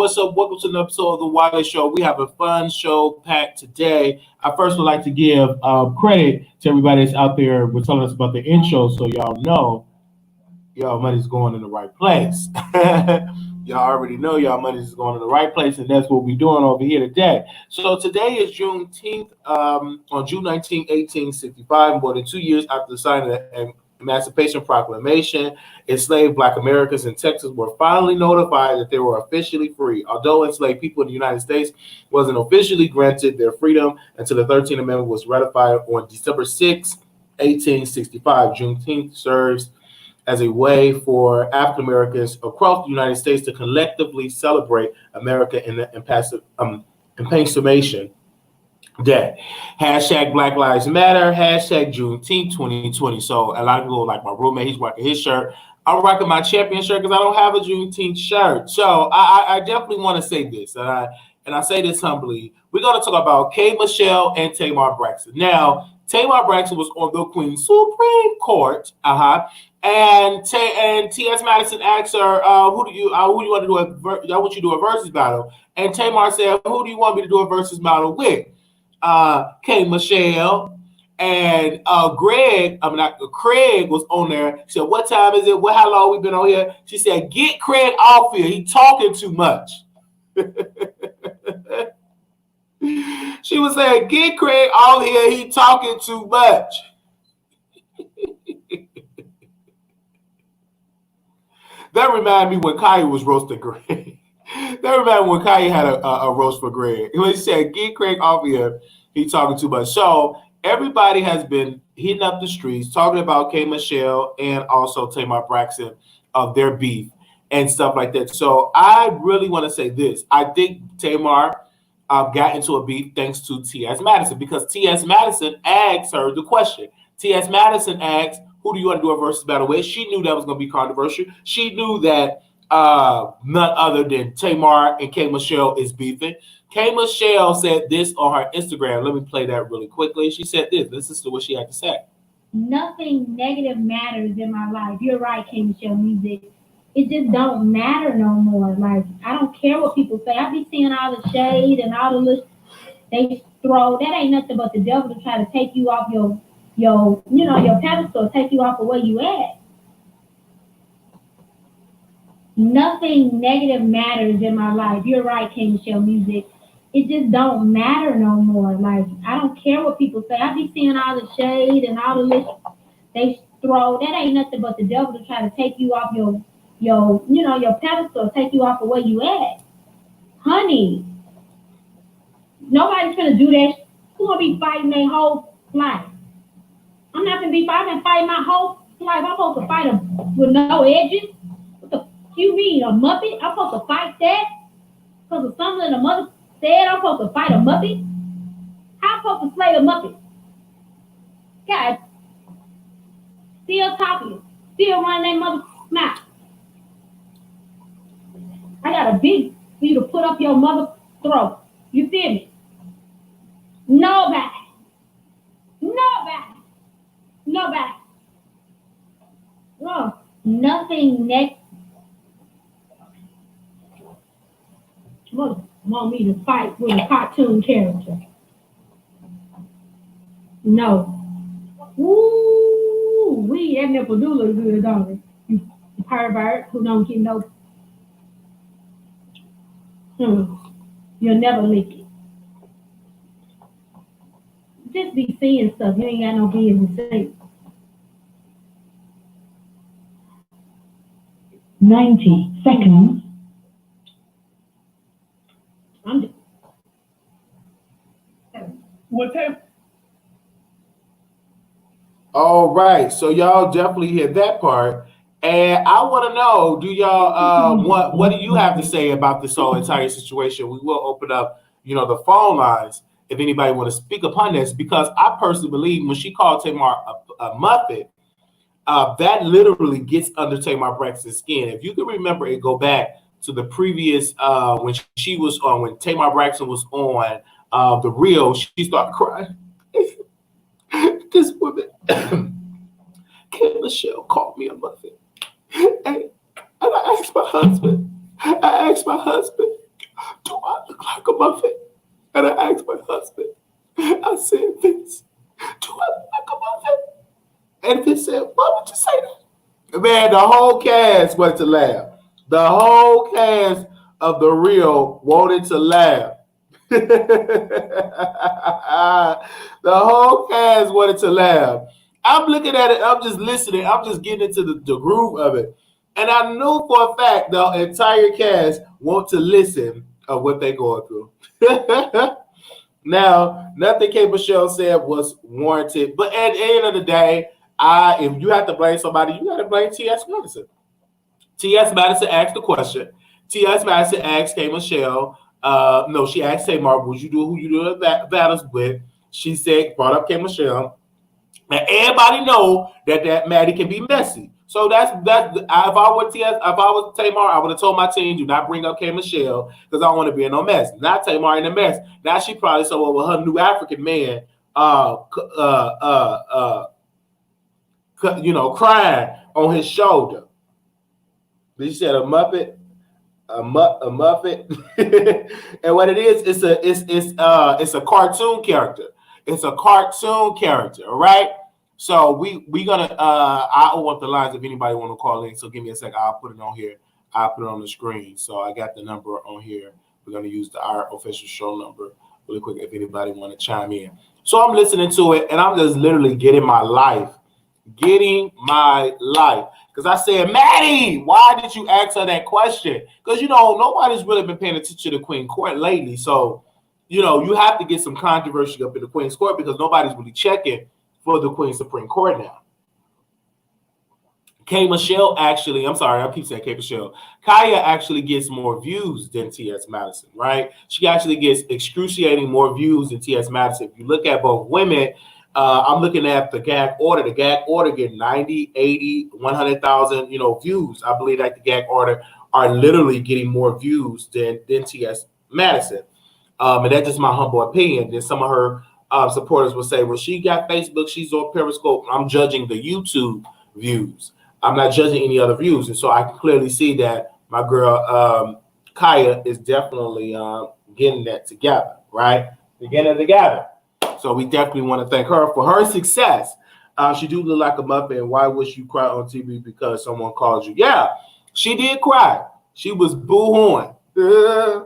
what's up? Welcome to another episode of the Wiley Show. We have a fun show packed today. I first would like to give credit to everybody that's out there with telling us about the intro, so y'all know y'all money's going in the right place. Y'all already know y'all money's going in the right place, and that's what we're doing over here today. So today is Juneteenth. On June 19, 1865, more than 2 years after the signing of the Emancipation Proclamation, enslaved Black Americans in Texas were finally notified that they were officially free. Although enslaved people in the United States wasn't officially granted their freedom until the 13th Amendment was ratified on December 6, 1865. Juneteenth serves as a way for African Americans across the United States to collectively celebrate America in the Emancipation Day. Hashtag Black Lives Matter, hashtag Juneteenth 2020. So a lot of people, like my roommate, he's rocking his shirt. I'm rocking my champion shirt because I don't have a Juneteenth shirt. So I definitely want to say this, and I say this humbly. We're going to talk about K. Michelle and Tamar Braxton. Now, Tamar Braxton was on the Queen's Supreme Court, and T.S. Madison asked her, "Who do you want to do I want you to do a versus battle?" And Tamar said, "Who do you want me to do a versus battle with?" K. Michelle and Craig was on there. She said, "What time is it? How long we been on here?" She said, "Get Craig off here. He talking too much." She was saying, "Get Craig off here. He talking too much." That reminded me when Kanye was roasting Greg. That reminded me when Kanye had a roast for Greg. He said, "Get Craig off here. He talking too much." So everybody has been heating up the streets, talking about K. Michelle and also Tamar Braxton of their beef and stuff like that. So I really want to say this. I think Tamar got into a beef thanks to T.S. Madison, because T.S. Madison asked her the question. T.S. Madison asked, "Who do you want to do a versus battle with?" She knew that was going to be controversial. She knew that none other than Tamar and K. Michelle is beefing. K. Michelle said this on her Instagram. Let me play that really quickly. She said this. Listen to what she had to say. "Nothing negative matters in my life." You're right, K. Michelle Music. It just don't matter no more. Like, I don't care what people say. I be seeing all the shade and all the little they throw. That ain't nothing but the devil to try to take you off your pedestal, take you off of where you at. Nothing negative matters in my life. You're right, K. Michelle Music. It just don't matter no more. Like, I don't care what people say. I be seeing all the shade and all the little they throw. That ain't nothing but the devil to try to take you off your pedestal, take you off of where you at. Honey, nobody's gonna do that. Who gonna be fighting their whole life? I'm not gonna be fighting my whole life. I'm supposed to fight them with no edges. What the you mean, a Muppet? I'm supposed to fight that? Because of something the mother said I'm supposed to fight a Muppet? How am I supposed to slay a Muppet? God, still talking, still running their mother's mouth. I got a beat for you to put up your mother's throat. You feel me? Nobody. Oh, nothing next. Mother want me to fight with a cartoon character. No. Ooh, that nipple do look good, don't it? You pervert who don't get no. You'll never lick it. Just be seeing stuff. You ain't got no business saying. 90 seconds. What's happening? All right, so y'all definitely hear that part, and I want to know: do y'all what do you have to say about this whole entire situation? We will open up, the phone lines if anybody want to speak upon this, because I personally believe when she called Tamar a Muppet, that literally gets under Tamar Braxton's skin. If you can remember and go back to the previous when she was on, when Tamar Braxton was on the Real, she started crying. This woman, Kim Michelle, called me a Muppet. And I asked my husband, like a muffin? And I asked my husband, I said, Vince, do I look like a muffin? And Vince said, why would you say that? Man, the whole cast wanted to laugh. The whole cast of The Real wanted to laugh. The whole cast wanted to laugh. I'm looking at it. I'm just listening. I'm just getting into the groove of it. And I knew for a fact the entire cast want to listen of what they're going through. Now, nothing K. Michelle said was warranted. But at the end of the day, if you have to blame somebody, you got to blame T.S. Madison. T.S. Madison asked the question. T.S. Madison asked K. Michelle, no, she asked Tamar, would you do who you do battles with? She said, brought up K. Michelle. And everybody know that Maddie can be messy. So that's if I was Tamar, I would have told my team, do not bring up K. Michelle because I don't want to be in no mess. Not Tamar in a mess. Now she probably somewhere with her new African man, crying on his shoulder. She said a Muppet. A Muppet, and what it is, it's a cartoon character. It's a cartoon character, all right? So we gonna I'll open up the lines if anybody want to call in. So give me a second. I'll put it on here. I'll put it on the screen. So I got the number on here. We're gonna use our official show number really quick if anybody want to chime in. So I'm listening to it, and I'm just literally getting my life. Because I said, Maddie, why did you ask her that question? Because, nobody's really been paying attention to the Queen Court lately. So, you have to get some controversy up in the Queen's Court because nobody's really checking for the Queen's Supreme Court now. K. Michelle actually, I'm sorry, I keep saying K. Michelle. Kaya actually gets more views than T.S. Madison, right? She actually gets excruciating more views than T.S. Madison. If you look at both women, I'm looking at the gag order. The gag order get 90, 80, 100,000, views. I believe that the gag order are literally getting more views than T.S. Madison. And that's just my humble opinion. Then some of her supporters will say, well, she got Facebook, she's on Periscope. I'm judging the YouTube views. I'm not judging any other views. And so I can clearly see that my girl Kaya is definitely getting that together, right? They're getting it together. So we definitely want to thank her for her success. She do look like a muffin. Why would you cry on TV because someone called you? Yeah, she did cry. She was boo-hooing.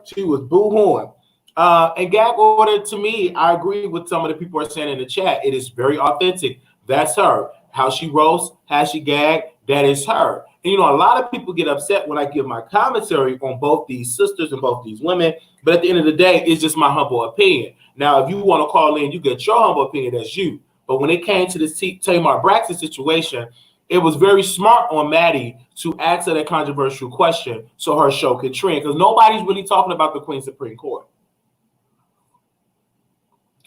She was boo-hooing. And gag order, to me, I agree with some of the people are saying in the chat. It is very authentic. That's her. How she roasts, how she gag, that is her. And, a lot of people get upset when I give my commentary on both these sisters and both these women. But at the end of the day, it's just my humble opinion. Now, if you want to call in, you get your humble opinion, that's you. But when it came to this Tamar Braxton situation, it was very smart on Maddie to ask her that controversial question so her show could trend. Because nobody's really talking about the Queen's Supreme Court.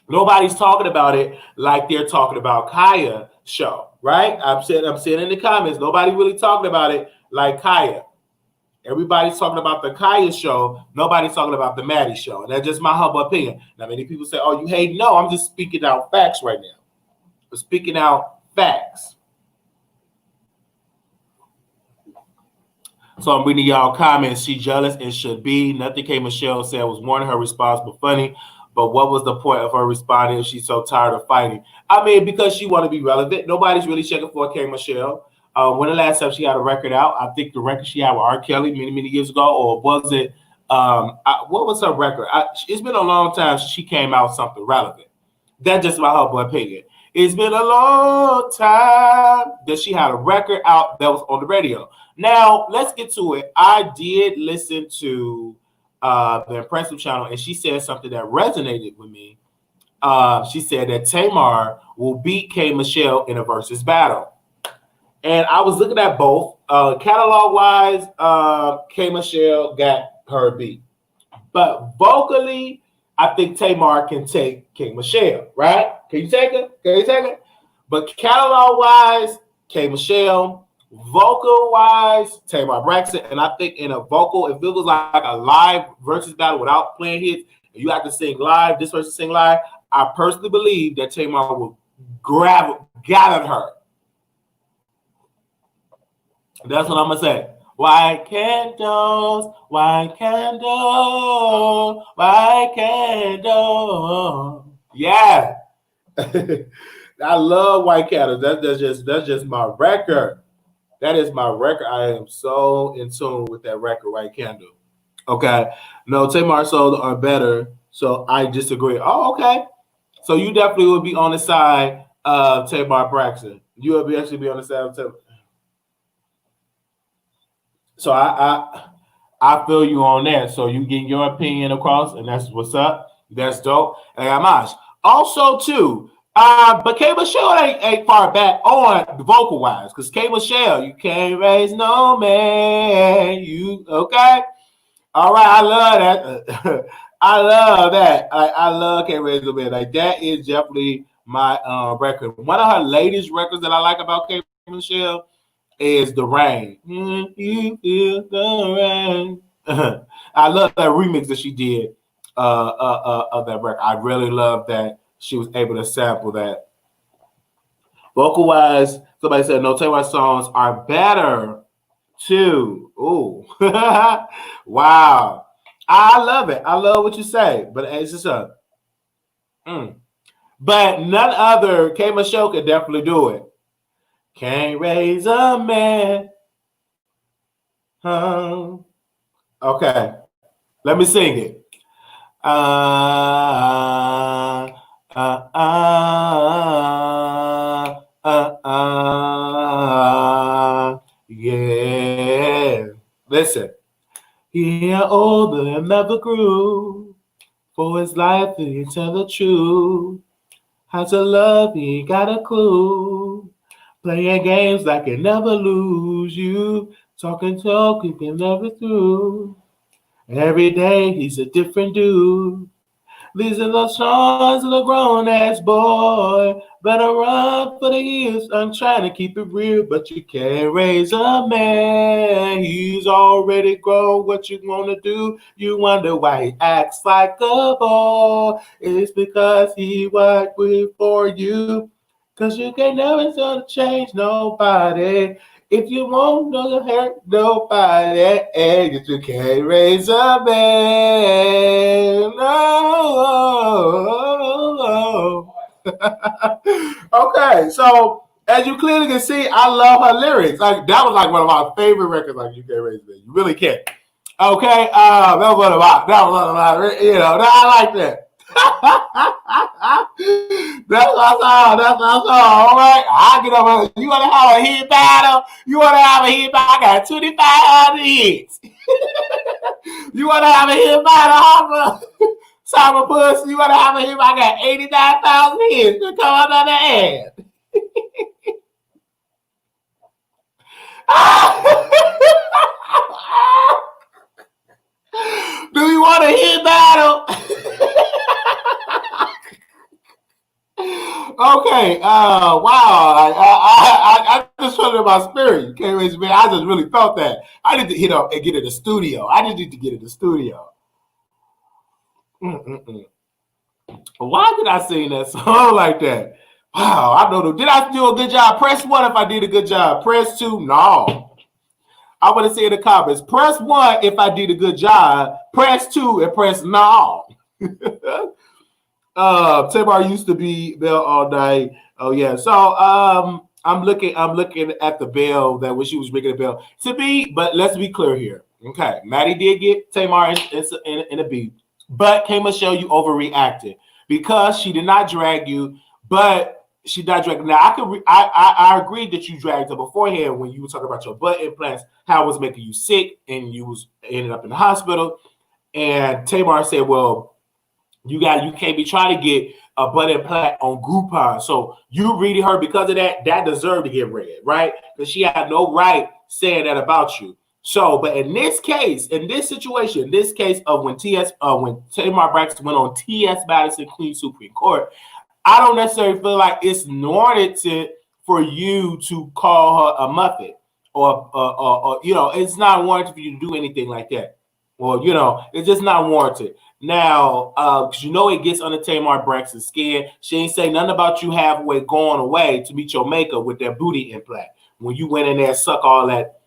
Nobody's talking about it like they're talking about Kaya's show, right? I'm saying in the comments, nobody really talking about it like Kaya. Everybody's talking about the Kaya show. Nobody's talking about the Maddie show. And that's just my humble opinion. Now, many people say, oh, you hate? No, I'm just speaking out facts right now. I'm speaking out facts. So I'm reading y'all comments. She jealous and should be. Nothing K. Michelle said was warning her response, but funny. But what was the point of her responding if she's so tired of fighting? I mean, because she want to be relevant. Nobody's really checking for K. Michelle. When the last time she had a record out, I think the record she had with R. Kelly many years ago, or was it, what was her record? It's been a long time since she came out with something relevant. That's just my humble opinion. It's been a long time that she had a record out that was on the radio. Now, let's get to it. I did listen to the Impressive channel, and she said something that resonated with me. She said that Tamar will beat K. Michelle in a versus battle. And I was looking at both. Catalog-wise, K. Michelle got her beat. But vocally, I think Tamar can take K. Michelle, right? Can you take it? Can you take it? But catalog-wise, K. Michelle. Vocal-wise, Tamar Braxton. And I think in a vocal, if it was like a live versus battle without playing hits, and you have to sing live, this person sing live, I personally believe that Tamar will gather her. That's what I'm going to say. White candles, white candle, white candle. Yeah. I love white candles. That's just my record. That is my record. I am so in tune with that record, White Candle. Okay. No, Tamar Soul are better. So I disagree. Oh, okay. So you definitely would be on the side of Tamar Braxton. You would actually be on the side of Tamar. So I feel you on that. So you get your opinion across, and that's what's up. That's dope. And Amash. Also, too, but K Michelle ain't far back on vocal wise, because K Michelle, you can't raise no man. You okay? All right, I love that. I love that. I love Can't Raise No Man. Like that is definitely my record. One of her latest records that I like about K Michelle is The Rain. You feel the rain. I love that remix that she did of that record. I really love that she was able to sample that. Vocal wise, somebody said no Taylor songs are better too. Ooh. Wow. I love it. I love what you say, but it's just a but none other K Michelle could definitely do it. Can't raise a man. Okay. Let me sing it. Yeah. Listen. He older and never grew. For his life, he tell the truth. How to love, he ain't got a clue. Playing games like he never lose you. Talking talk, he can never through. Every day, he's a different dude. These are the songs of a grown ass boy. Better run for the hills. I'm trying to keep it real, but you can't raise a man. He's already grown. What you wanna do? You wonder why he acts like a boy. It's because he worked with for you. Cause you can never sort of change nobody. If you won't hurt nobody, and you can't raise a man. No. Okay, so as you clearly can see, I love her lyrics. Like that was like one of my favorite records. Like you can't raise a man. You really can't. Okay, that was one of my. You know, I like that. That's my song. That's my song. All right. I get over. You want to have a hit battle? You want to have a hit battle? I got 2,500 hits. You want to have a hit battle, Summer Pussy? You want to have a hit battle? I got 89,000 hits to come out of the ad. Do you want a hit battle? Okay. Wow. I just felt it in my spirit. You can't raise me. I just really felt that. I need to hit up and get in the studio. I just need to get in the studio. Why did I sing that song like that? Wow. I don't know. Did I do a good job? Press 1 if I did a good job. Press 2, no. I want to say in the comments. Press 1 if I did a good job. Press 2 and press no. Tamar used to be Bell all night. Oh yeah. So I'm looking at the bell that when she was ringing the bell to be. But let's be clear here. Okay, Maddie did get Tamar in a beat, but K Michelle, you overreacted because she did not drag you, but she not dragged. Now I agreed that you dragged her beforehand when you were talking about your butt implants, how it was making you sick, and you ended up in the hospital. And Tamar said, well, you can't be trying to get a butt implant on Groupon. So you reading her because of that deserved to get read, right? Because she had no right saying that about you. So, but in this case, in this situation, in this case of when Tamar Braxton went on T.S. Madison Queen Supreme Court, I don't necessarily feel like it's warranted for you to call her a muffet or it's not warranted for you to do anything like that. Well, it's just not warranted. Now, because it gets under Tamar Braxton's skin. She ain't say nothing about you halfway going away to meet your maker with that booty implant. When you went in there and suck all that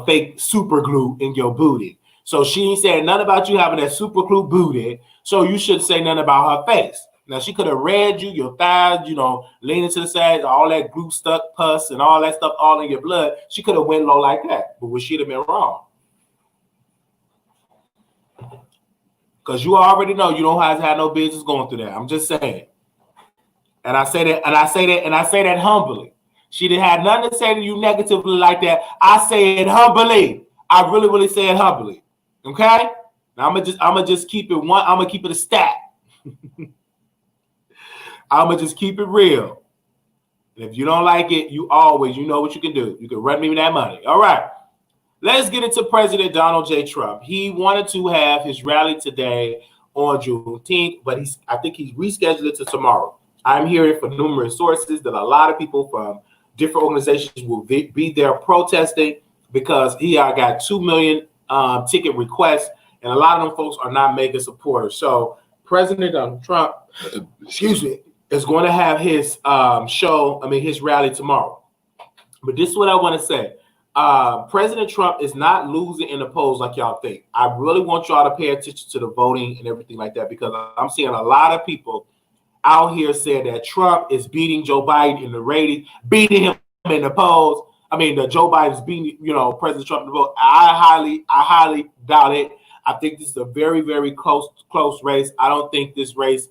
fake super glue in your booty. So she ain't saying nothing about you having that super glue booty. So you shouldn't say nothing about her face. Now she could have read you, your thighs, leaning to the side, all that glue stuck pus and all that stuff all in your blood. She could have went low like that, but she'd have been wrong. Because you already know you don't have to have no business going through that. I'm just saying. And I say that humbly. She didn't have nothing to say to you negatively like that. I say it humbly. I really, really say it humbly. Okay? Now I'm gonna just keep it one. I'm gonna keep it a stat. I'm gonna just keep it real. And if you don't like it, you know what you can do. You can run me that money. All right. Let's get into President Donald J. Trump. He wanted to have his rally today on Juneteenth, but I think he's rescheduled it to tomorrow. I'm hearing from numerous sources that a lot of people from different organizations will be there protesting because he got 2 million ticket requests, and a lot of them folks are not mega supporters. So President Donald Trump, is going to have his his rally tomorrow. But this is what I want to say. President Trump is not losing in the polls like y'all think. I really want y'all to pay attention to the voting and everything like that, because I'm seeing a lot of people out here saying that Trump is beating Joe Biden in the rating, beating him in the polls. I mean, that Joe Biden's beating, President Trump in the vote. I highly doubt it. I think this is a very, very close race. I don't think this race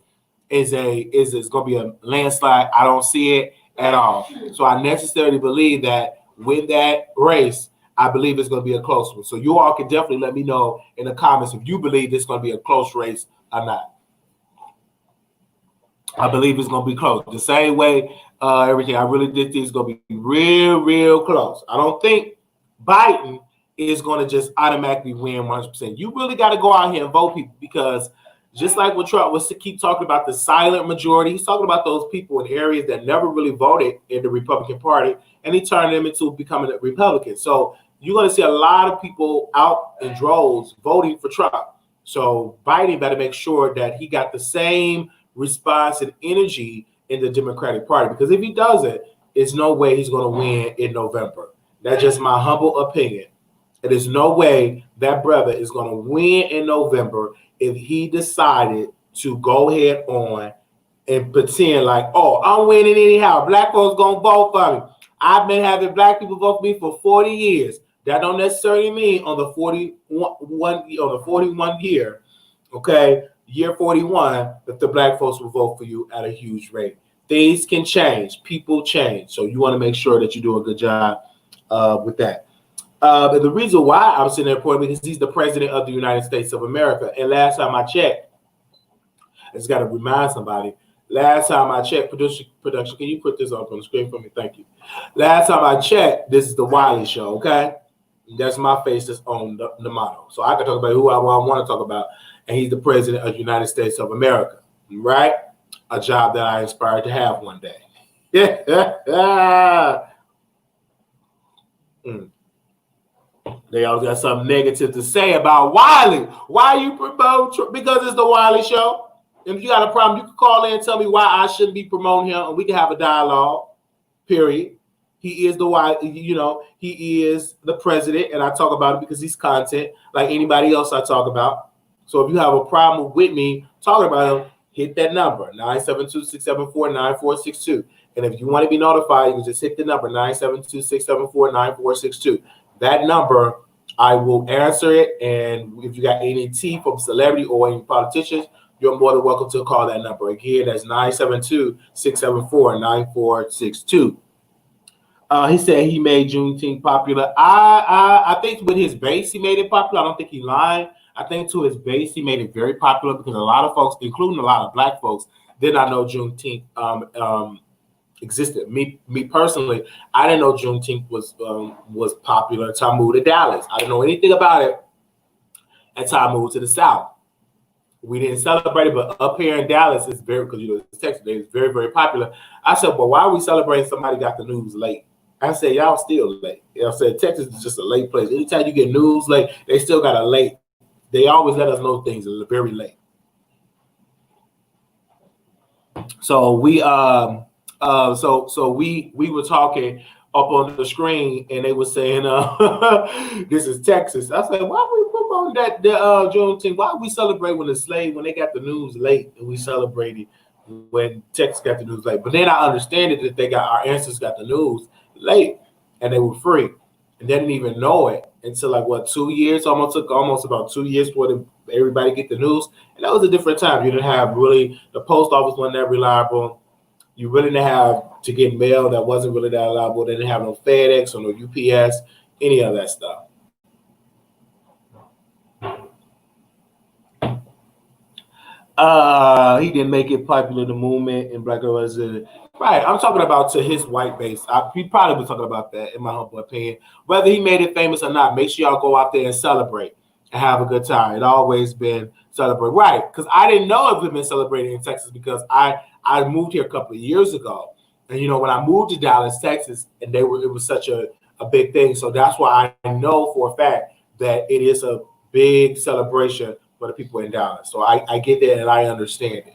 is going to be a landslide. I don't see it at all. So I necessarily believe that with that race, I believe it's going to be a close one. So you all can definitely let me know in the comments if you believe this is going to be a close race or not. I believe it's going to be close. The same way everything. I really did think it's going to be real, real close. I don't think Biden is going to just automatically win 100%. You really got to go out here and vote people, because just like what Trump was to keep talking about the silent majority, he's talking about those people in areas that never really voted in the Republican Party, and he turned them into becoming a Republican. So you're going to see a lot of people out in droves voting for Trump. So Biden better make sure that he got the same response and energy in the Democratic Party, because if he doesn't, there's no way he's going to win in November. That's just my humble opinion. There's no way that brother is going to win in November if he decided to go ahead on and pretend like, oh, I'm winning anyhow. Black folks going to vote for me. I've been having black people vote for me for 40 years. That don't necessarily mean on the 41 year, okay, year 41, that the black folks will vote for you at a huge rate. Things can change. People change. So you want to make sure that you do a good job with that. And the reason why I'm sitting there pointing, because he's the president of the United States of America. And last time I checked, I just got to remind somebody. Last time I checked, production, can you put this up on the screen for me? Thank you. Last time I checked, this is the Wiley Show, okay? That's my face that's on the motto. So I can talk about who I want to talk about. And he's the president of the United States of America, right? A job that I aspire to have one day. They always got something negative to say about Wiley. Why you promote? Because it's the Wiley Show. If you got a problem, you can call in and tell me why I shouldn't be promoting him, and we can have a dialogue. Period. He is he is the president, and I talk about it because he's content like anybody else I talk about. So if you have a problem with me talking about him, hit that number, 972-674-9462. And if you want to be notified, you can just hit the number, 972-674-9462. That number, I will answer it. And if you got any tea from celebrity or any politicians, you're more than welcome to call that number. Again, that's 972-674-9462. He said he made Juneteenth popular. I think with his base, he made it popular. I don't think he lied. I think to his base, he made it very popular because a lot of folks, including a lot of black folks, did not know Juneteenth existed. Me personally, I didn't know Juneteenth was popular until I moved to Dallas. I didn't know anything about it until I moved to the South. We didn't celebrate it, but up here in Dallas, it's very, because it's Texas, it's very, very popular. I said, well, why are we celebrating somebody got the news late? I said, y'all still late. I said, Texas is just a late place. Anytime you get news late, they still got a late. They always let us know things very late. So we were talking up on the screen, and they were saying, "This is Texas." I said, "Why we put on that the Juneteenth? Why we celebrate when they got the news late, and we celebrated when Texas got the news late?" But then I understand it that our ancestors got the news late, and they were free, and they didn't even know it until like 2 years. Took almost about 2 years for everybody get the news, and that was a different time. You didn't have really the post office wasn't that reliable. You really didn't have to get mail that wasn't really that reliable. They didn't have no FedEx or no UPS, any of that stuff. He didn't make it popular, the movement in Black was right. I'm talking about to his white base. He probably was talking about that in my humble opinion. Whether he made it famous or not, make sure y'all go out there and celebrate and have a good time. It always been celebrate, right? Because I didn't know if it been celebrated in Texas because I moved here a couple of years ago, and when I moved to Dallas, Texas, and it was such a big thing. So that's why I know for a fact that it is a big celebration for the people in Dallas. So I get that and I understand it.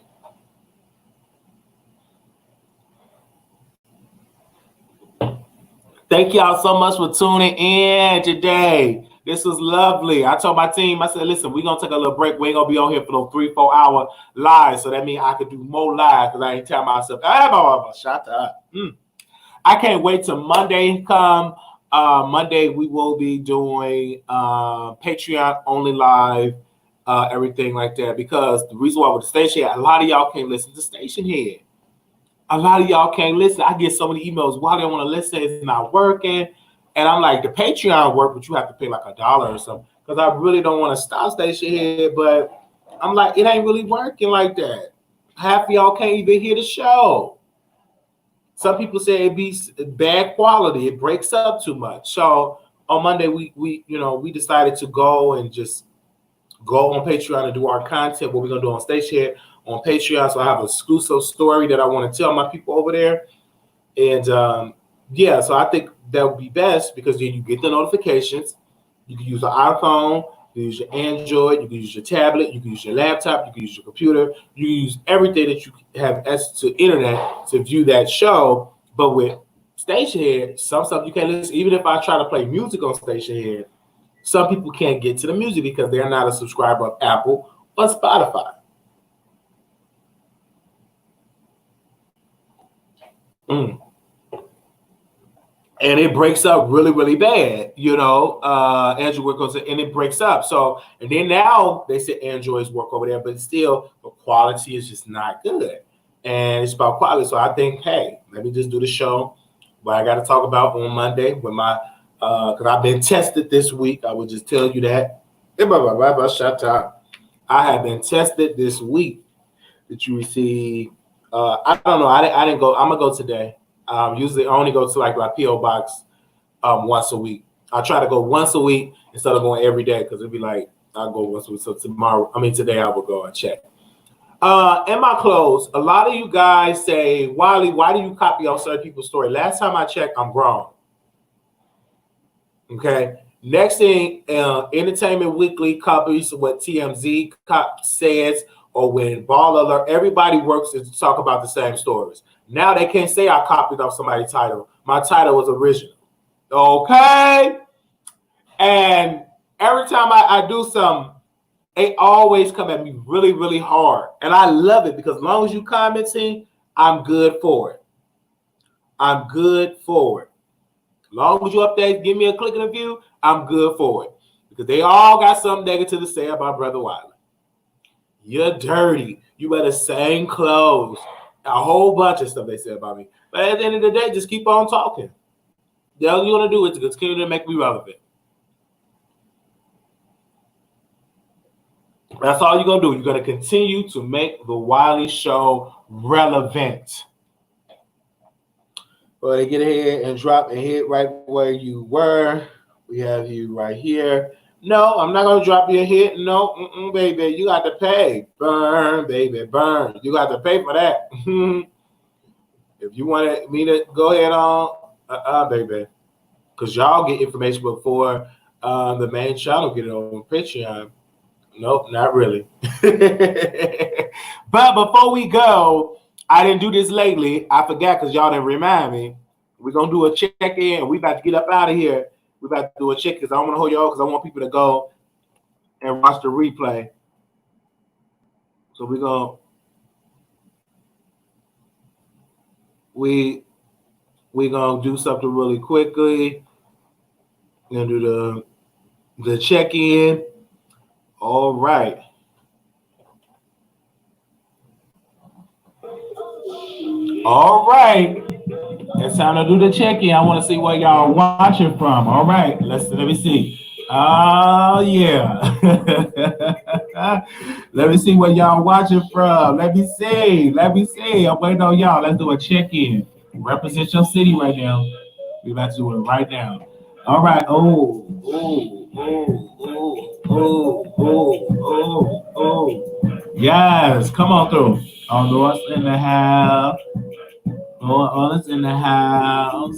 Thank y'all so much for tuning in today. This was lovely. I told my team, I said, listen, we're going to take a little break. We ain't going to be on here for those 3-4 hour lives. So that means I could do more live because I ain't tell myself, shut up. I can't wait till Monday come. Monday, we will be doing Patreon only live, everything like that. Because the reason why with the station head, a lot of y'all can't listen to station head. A lot of y'all can't listen. I get so many emails. Why they want to listen? It's not working. And I'm like, the Patreon work, but you have to pay like $1 or something. Because I really don't want to stop station head. But I'm like, it ain't really working like that. Half of y'all can't even hear the show. Some people say it be bad quality. It breaks up too much. So on Monday, we decided to go and just go on Patreon and do our content. What we're gonna do on station here on Patreon. So I have an exclusive story that I want to tell my people over there. And so I think that would be best because then you get the notifications. You can use an iPhone, you can use your Android, you can use your tablet, you can use your laptop, you can use your computer, you can use everything that you have access to internet to view that show. But with Station Head, some stuff you can't listen. Even if I try to play music on Station Head, some people can't get to the music because they're not a subscriber of Apple or Spotify. And it breaks up really, really bad, Android works and it breaks up. So, and then now they say Androids work over there, but still the quality is just not good. And it's about quality. So I think, hey, let me just do the show. What I got to talk about on Monday with my, because I've been tested this week. I will just tell you that. I have been tested this week that you receive. I don't know. I didn't go. I'm going to go today. Usually I only go to like my P.O. box once a week. I try to go once a week instead of going every day because it'd be like I'll go once a week. So today I will go and check. In my clothes, a lot of you guys say, Wiley, why do you copy on certain people's story? Last time I checked, I'm grown. Okay. Next thing, Entertainment Weekly copies what TMZ says, or when Ball Alert, everybody works to talk about the same stories. Now they can't say I copied off somebody's title. My title was original. Okay? And every time I do something, they always come at me really, really hard. And I love it because as long as you commenting, I'm good for it. I'm good for it. As long as you update, give me a click and a view, I'm good for it. Because they all got something negative to say about Brother Wiley. You're dirty. You wear the same clothes. A whole bunch of stuff they say about me. But at the end of the day, just keep on talking. All you want to do is continue to make me relevant. That's all you're going to do. You're going to continue to make the Wiley Show relevant. Well, they get ahead and drop and hit right where you were. We have you right here. No, I'm not going to drop your hit. No, baby, you got to pay. Burn, baby, burn. You got to pay for that. If you want me to go ahead on, baby, because y'all get information before the main channel get it on Patreon. Nope, not really. But before we go, I didn't do this lately. I forgot because y'all didn't remind me. We're gonna do a check-in. We about to get up out of here. We about to do a check because I don't want to hold y'all because I want people to go and watch the replay. So we're gonna do something really quickly. We're gonna do the check-in. All right. All right. It's time to do the check-in. I want to see where y'all watching from. All right. Let me see. Oh yeah. Let me see where y'all watching from. Let me see. I'm waiting on y'all. Let's do a check-in. Represent your city right now. We about to do it right now. All right. Oh. Yes. Come on through. Oh, Lord's in the house. Lord's in the house.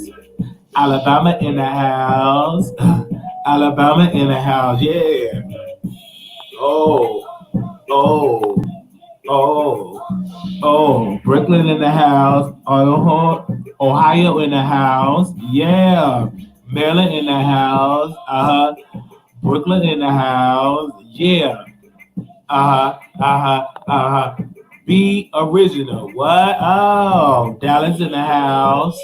Alabama in the house. Alabama in the house. Yeah. Oh. Brooklyn in the house. Ohio in the house. Yeah. Maryland in the house. Brooklyn in the house. Yeah. Be original. What? Oh, Dallas in the house.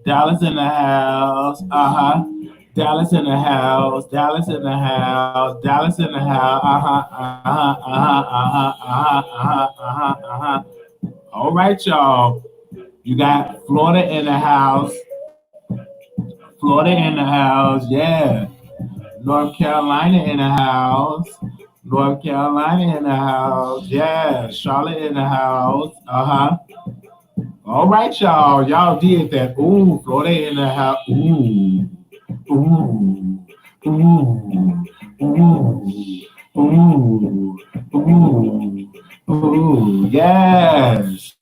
Dallas in the house. Dallas in the house. Dallas in the house. Dallas in the house. All right, y'all. You got Florida in the house. Florida in the house. Yeah. North Carolina in the house. North Carolina in the house. Yeah. Charlotte in the house. All right, y'all. Y'all did that. Ooh, Florida in the house. Ooh. Yes.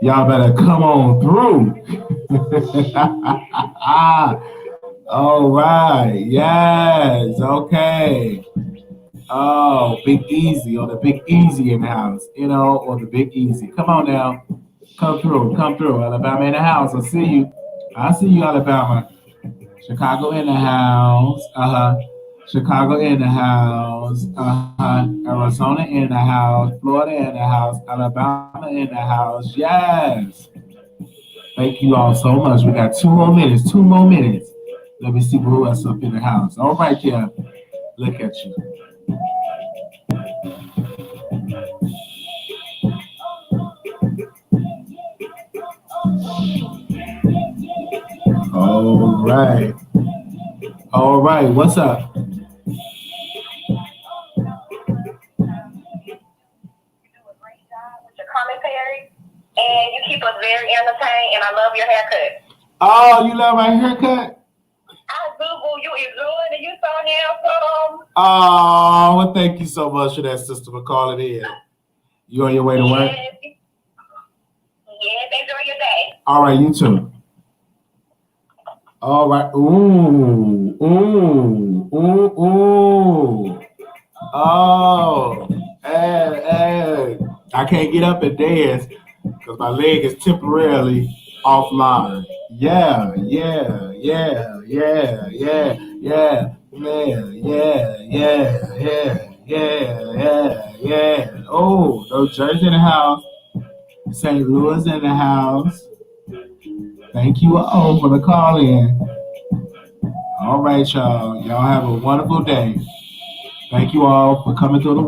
Y'all better come on through. All right. Yes. Okay. Oh, Big Easy, or the Big Easy in the house, or the Big Easy. Come on now. Come through. Alabama in the house. I see you, Alabama. Chicago in the house. Chicago in the house. Arizona in the house. Florida in the house. Alabama in the house. Yes. Thank you all so much. We got 2 more minutes. Let me see who else up in the house. All right, yeah. Look at you. All right. What's up? You do a great job with your commentary, and you keep us very entertained, and I love your haircut. Oh, you love my haircut? I do, boo. You is good, and you so handsome. Oh, well, thank you so much for that, sister, for calling in. You on your way to work? Yes, enjoy your day. All right, you too. All right. Ooh. Oh, hey. I can't get up and dance because my leg is temporarily offline. Yeah. Oh, New Jersey in the house. St. Louis in the house. Thank you all for the call in. All right, y'all. Y'all have a wonderful day. Thank you all for coming through the